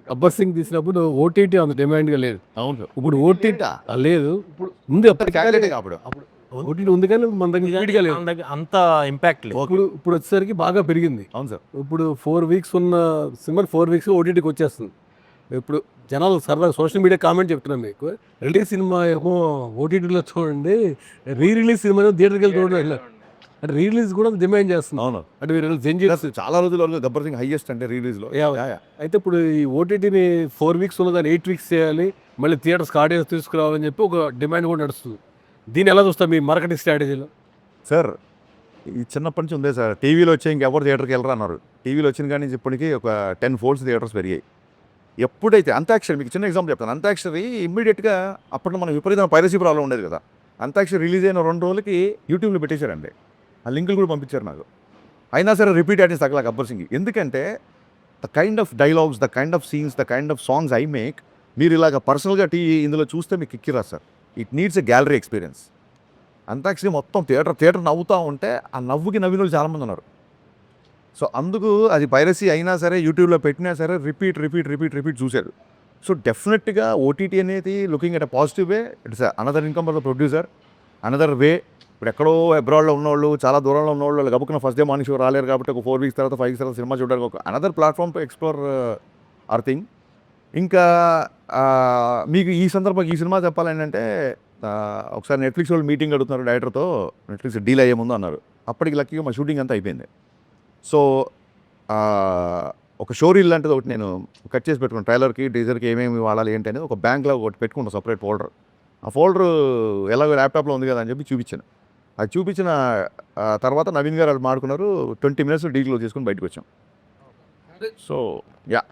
గబ్బర్ సింగ్ తీసినప్పుడు ఓటీటీ అంత డిమాండ్గా లేదు. అవును ఇప్పుడు ఓటీటీ లేదు, ఇప్పుడు ఉంది. క్యాలిక్యులేట్ అప్పుడు ఓటీటీ ఉంది కానీ మన దగ్గర స్పీడ్గా లేదు. అంత ఇంపాక్ట్ లేదు. ఇప్పుడు వచ్చేసరికి బాగా పెరిగింది. అవును సార్. ఇప్పుడు 4 వీక్స్ ఉన్న సినిమా 4 వీక్స్ ఓటీటీకి వచ్చేస్తుంది. ఇప్పుడు జనాలు సరదాగా సోషల్ మీడియా కామెంట్ చెప్తున్నాను మీకు, రిలీజ్ సినిమా ఏమో ఓటీటీలో చూడండి, రిలీజ్ సినిమా థియేటర్కి వెళ్ళి చూడండి అంటే రిలీజ్ కూడా డిమాండ్ చేస్తుంది. అవును అంటే మీరు జెంజీస్ చాలా రోజుల వరకు గబ్బర్ సింగ్ హైయెస్ట్ అంటే రిలీజ్లో. అయితే ఇప్పుడు ఈ ఓటీటీని 4 వీక్స్ ఉన్నదాన్ని 8 వీక్స్ చేయాలి, మళ్ళీ థియేటర్స్కి ఆడియన్స్ తీసుకురావాలని చెప్పి ఒక డిమాండ్ కూడా నడుస్తుంది. దీన్ని ఎలా చూస్తారు మీ మార్కెటింగ్ స్ట్రాటజీలో? సార్ ఈ చిన్నప్పటి నుంచి ఉందే సార్, టీవీలో వచ్చే ఇంకెవరు థియేటర్కి వెళ్ళరు అన్నారు. టీవీలో వచ్చిన కానీ నుంచి ఇప్పటికీ ఒక 10 folds థియేటర్స్ పెరిగాయి. ఎప్పుడైతే అంతాక్షరి, మీకు చిన్న ఎగ్జాంపుల్ చెప్తాను. అంతాక్షరి ఇమ్మీడియట్గా అప్పట్లో మనం విపరీతమైన పైరసీ ప్రాబ్లం ఉండేది కదా. అంతాక్షరి రిలీజ్ అయిన 2 రోజులకి యూట్యూబ్లో పెట్టేశారండి. ఆ లింకులు కూడా పంపించారు నాకు. అయినా సరే రిపీట్ ఆడియన్స్ తగ్గల గబ్బర్ సింగ్. ఎందుకంటే the kind of dialogues, the kind of scenes, the kind of songs I make, మీరు ఇలాగ పర్సనల్గా ఇందులో చూస్తే మీకు కిక్కిరా sir. It needs a gallery experience. అంతాక్షరి మొత్తం థియేటర్ నవ్వుతూ ఉంటే ఆ నవ్వుకి నవ్విన వాళ్ళు చాలామంది ఉన్నారు. సో అందుకు అది పైరసీ అయినా సరే యూట్యూబ్లో పెట్టినా సరే రిపీట్ చూశారు. సో డెఫినెట్గా ఓటీటీ అనేది looking at a positive way. It's another income for the producer, another way. ఇప్పుడు ఎక్కడో అబ్రాడ్లో ఉన్నవాళ్ళు, చాలా దూరంలో ఉన్నవాళ్ళు, వాళ్ళు గబుక్కున ఫస్ట్ డే మార్నింగ్ షో రాలేరు కాబట్టి ఒక 4 వీక్స్ తర్వాత 5 వీక్స్ తర్వాత సినిమా చూడడానికి ఒక another platform to explore hour thing. ఇంకా మీకు ఈ సందర్భంగా ఈ సినిమా చెప్పాలంటే ఒకసారి నెట్ఫ్లిక్స్ వాళ్ళు మీటింగ్ అడుగుతున్నారు డైరెక్టర్తో, నెట్ఫ్లిక్స్ డీల్ అయ్యే ముందు అన్నారు. అప్పటికి లక్కీగా మా షూటింగ్ అంతా అయిపోయింది. సో ఒక షో రీల్ లాంటిది ఒకటి నేను కట్ చేసి పెట్టుకున్నాను. ట్రైలర్కి టీజర్కి ఏమేమి వాడాలి ఏంటి అనేది ఒక బ్యాంక్లో ఒకటి పెట్టుకుంటాను, సపరేట్ ఫోల్డర్. ఆ ఫోల్డర్ ఎలాగో ల్యాప్టాప్లో ఉంది కదా అని చెప్పి చూపించాను. అది చూపించిన తర్వాత నవీన్ గారు వాళ్ళు మాడుకున్నారు. 20 minutes డీల్ చేసుకుని బయటకు వచ్చాం. So yeah.